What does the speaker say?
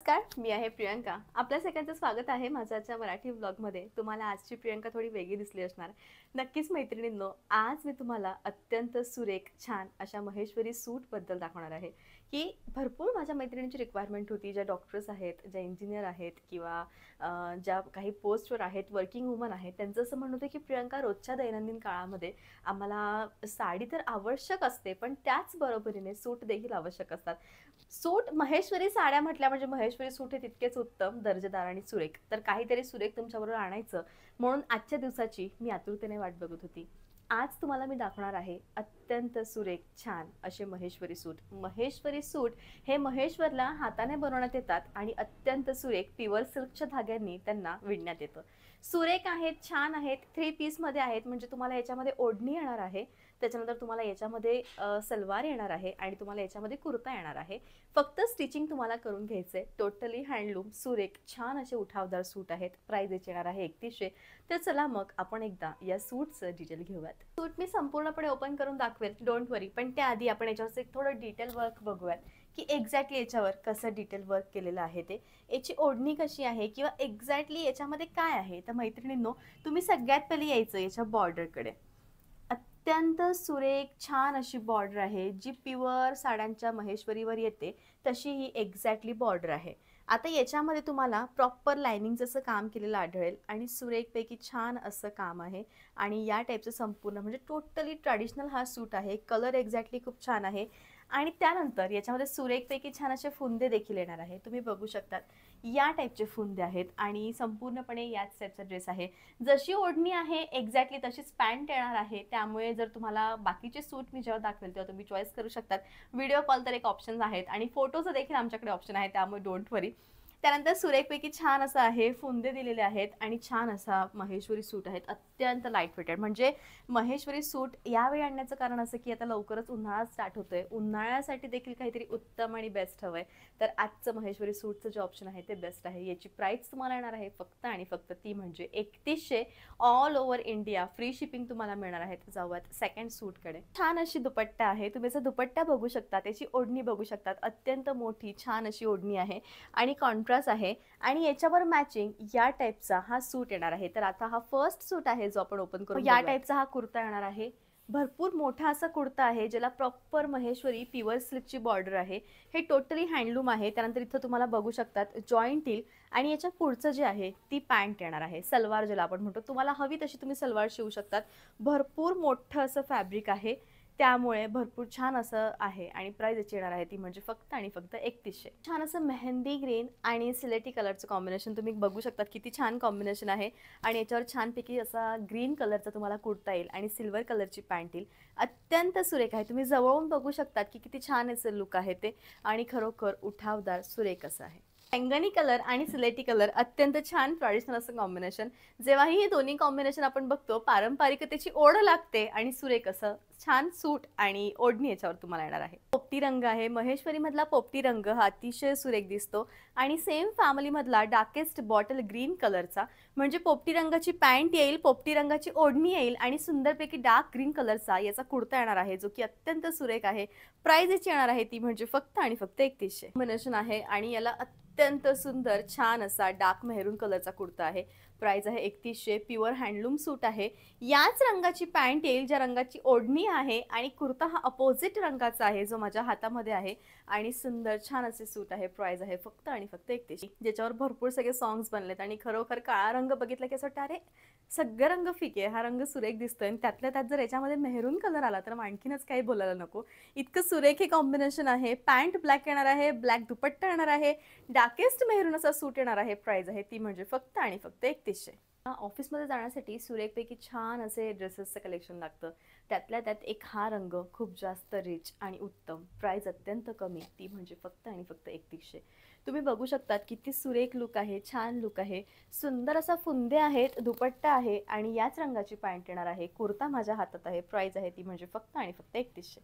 नमस्कार, मी आहे प्रियंका. आपल्या सगळ्यांचं स्वागत आहे माझ्या आजच्या मराठी व्लॉगमध्ये. तुम्हाला आजची प्रियंका थोडी वेगळी दिसली असणार. नक्कीच मैत्रिणींनो, आज मी तुम्हाला अत्यंत सुरेख, छान अशा महेश्वरी सूटबद्दल दाखवणार आहे, की भरपूर माझ्या मैत्रिणींची रिक्वायरमेंट होती. ज्या डॉक्टर्स आहेत, ज्या इंजिनियर आहेत किंवा ज्या काही पोस्टवर आहेत, वर्किंग वुमन आहेत, त्यांचं असं म्हणणं होतं, की प्रियंका रोजच्या दैनंदिन काळामध्ये आम्हाला साडी तर आवश्यक असते, पण त्याच बरोबरीने सूट देखील आवश्यक असतात. सूट महेश्वरी साड्या म्हटल्या म्हणजे महेश्वरी सूट हे तितकेच उत्तम, दर्जेदार आणि सुरेख. तर काहीतरी सुरेख तुमच्याबरोबर आणायचं म्हणून आजच्या दिवसाची मी आतुरतेने वाट बघत होती. आज तुम्हाला मी दाखवणार आहे अत्यंत सुरेख, छान असे महेश्वरी सूट. महेश्वरी सूट हे महेश्वरला हाताने बनवण्यात येतात आणि अत्यंत सुरेख प्युअर सिल्कच्या धाग्यांनी त्यांना विणण्यात येतं. सुरेख आहेत, छान आहेत, 3 पीसमध्ये आहेत. म्हणजे तुम्हाला याच्यामध्ये ओढणी येणार आहे, त्याच्यानंतर तुम्हाला याच्यामध्ये सलवार येणार आहे आणि तुम्हाला याच्यामध्ये कुर्ता येणार आहे. फक्त स्टिचिंग तुम्हाला करून घ्यायचंय. टोटली हँडलूम, सुरेख, छान असे उठावदार सूट आहेत. प्राइस याची येणार आहे 3100. तर चला मग आपण एकदा या सूटचं डिटेल घेऊयात. सूट मी संपूर्णपणे ओपन करून दाखवेल, डोंट वरी. पण त्याआधी आपण याच्यावर एक थोडं डिटेल वर्क बघूयात, की एक्झॅक्टली याच्यावर कसं डिटेल वर्क केलेलं आहे ते, याची ओढणी कशी आहे किंवा एक्झॅक्टली याच्यामध्ये काय आहे. तर मैत्रिणींनो, तुम्ही सगळ्यात पहिले यायचं याच्या बॉर्डरकडे. अत्यंत सुरेख, छान अशी बॉर्डर आहे, जी प्युअर साड्यांच्या महेश्वरीवर येते तशी ही एक्झॅक्टली बॉर्डर आहे. आता याच्यामध्ये तुम्हाला प्रॉपर लाइनिंग असं काम केलेलं आढळेल आणि सुरेखपैकी छान असं काम आहे. आणि या टाईपचं संपूर्ण म्हणजे टोटली ट्रॅडिशनल हा सूट आहे. कलर एक्झॅक्टली खूप छान आहे आणि त्यानंतर याच्यामध्ये सुरेखपैकी छान असे फुंदे देखील येणार आहे. तुम्ही बघू शकतात या टाईपचे फुंदे आहेत आणि संपूर्णपणे याच टाईपचा ड्रेस आहे. जशी ओढणी आहे एक्झॅक्टली तशीच पॅन्ट येणार आहे. त्यामुळे जर तुम्हाला बाकीचे सूट मी जेव्हा दाखवेल तेव्हा तुम्ही चॉईस करू शकतात. व्हिडिओ कॉल तर एक ऑप्शन आहेत आणि फोटोचं देखील आमच्याकडे ऑप्शन आहे, त्यामुळे डोंट वरी. त्यानंतर सुरेखपैकी छान असं आहे, फुंदे दिलेले आहेत आणि छान असा महेश्वरी सूट आहेत. अत्यंत लाईट वेटेड. म्हणजे महेश्वरी सूट यावेळी आणण्याचं कारण असं की आता लवकरच उन्हाळा स्टार्ट होतोय. उन्हाळ्यासाठी देखील काहीतरी उत्तम आणि बेस्ट हवंय. तर आजचं महेश्वरी सूटचं जे ऑप्शन आहे ते बेस्ट आहे. याची प्राइस तुम्हाला येणार आहे फक्त आणि फक्त ती म्हणजे 3100. All over India free shipping तुम्हाला मिळणार आहे. जाऊयात सेकंड सूटकडे. छान अशी दुपट्टा आहे. तुम्ही याचा दुपट्टा बघू शकता, त्याची ओढणी बघू शकतात. अत्यंत मोठी छान अशी ओढणी आहे आणि कॉन्ट्रास्ट आहे आणि याच्यावर मॅचिंग या टाईपचा हा सूट येणार आहे. तर आता हा फर्स्ट सूट आहे जो आपण ओपन करू. या टाईपचा हा कुर्ता येणार आहे. भरपूर मोठा असा कुर्ता आहे ज्याला प्रॉपर महेश्वरी प्युअर सिल्कची बॉर्डर आहे. हे टोटली हँडलूम आहे. त्यानंतर इथं तुम्हाला बघू शकतात जॉईंट येईल आणि याच्या पुढचं जे आहे ती पॅन्ट येणार आहे. सलवार ज्याला आपण म्हणतो, तुम्हाला हवी तशी तुम्ही सलवार शिवू शकतात. भरपूर मोठं असं फॅब्रिक आहे, त्यामुळे भरपूर छान असं आहे आणि प्राइस याची येणार आहे ती म्हणजे फक्त आणि फक्त 3100. छान असं मेहंदी ग्रीन आणि सिलेटी कलरचं कॉम्बिनेशन तुम्ही बघू शकतात. किती छान कॉम्बिनेशन आहे आणि याच्यावर छानपैकी असा ग्रीन कलरचा तुम्हाला कुर्ता येईल आणि सिल्वर कलरची पॅन्ट येईल. अत्यंत सुरेख आहे. तुम्ही जवळून बघू शकतात की किती छान असं लुक आहे ते आणि खरोखर उठावदार सुरेख असं आहे. बैंगनी कलर आणि सिलेटी कलर अत्यंत छान ट्रॅडिशनल असं कॉम्बिनेशन. जेव्हाही हे दोन्ही कॉम्बिनेशन आपण बघतो, पारंपरिकतेची ओढ लागते आणि सुरेख असं छान सूट आणि ओढणी याच्यावर तुम्हाला येणार आहे. पोपटी रंग आहे. महेश्वरी मधला पोपटी रंग हा अतिशय सुरेख दिसतो आणि सेम फॅमिली मधला डार्केस्ट बॉटल ग्रीन कलरचा म्हणजे पोपटी रंगाची पॅन्ट येईल, पोपटी रंगाची ओढणी येईल आणि सुंदरपैकी डार्क ग्रीन कलरचा याचा कुर्ता येणार आहे जो की अत्यंत सुरेख आहे. प्राइस याची येणार आहे ती म्हणजे फक्त आणि फक्त 3100. कॉम्बिनेशन आहे आणि याला अत्यंत सुंदर छान असा डार्क मेहरून कलरचा कुर्ता आहे. प्राइस आहे 3100. प्युअर हँडलूम सूट आहे. याच रंगाची पॅन्ट येईल ज्या रंगाची ओढणी आहे आणि कुर्ता हा अपोजिट रंगाचा आहे जो माझ्या हातामध्ये आहे आणि सुंदर छान असे सूट आहे. प्राइस आहे फक्त आणि फक्त 3100. ज्याच्यावर भरपूर सगळे सॉंग्स बनलेत आणि खरोखर काळा रंग बघितला की असं वाटतं अरे सगळे रंग फिके, हा रंग सुरेख दिसतोय आणि त्यातल्या त्यात जर याच्यामध्ये मेहरून कलर आला तर आणखीनच काही बोलायला नको. इतकं सुरेख हे कॉम्बिनेशन आहे. पॅन्ट ब्लॅक येणार आहे, ब्लॅक दुपट्टा येणार आहे, डार्केस्ट मेहरून असा सूट येणार आहे. प्राइस आहे ती म्हणजे फक्त आणि फक्त 3100. ऑफिसमध्ये जाण्यासाठी सुरेखपैकी छान असे ड्रेसेसचं कलेक्शन लागतं. त्यातल्या त्यात एक हा रंग खूप जास्त रिच आणि उत्तम. प्राइस अत्यंत कमी, ती म्हणजे फक्त आणि फक्त 3100. तुम्ही बघू शकतात किती सुरेख लुक आहे, छान लुक आहे. सुंदर असा फुंदे आहेत, दुपट्टा आहे आणि याच रंगाची पॅन्ट येणार आहे. कुर्ता माझ्या हातात आहे. प्राइस आहे ती म्हणजे फक्त आणि फक्त 3100.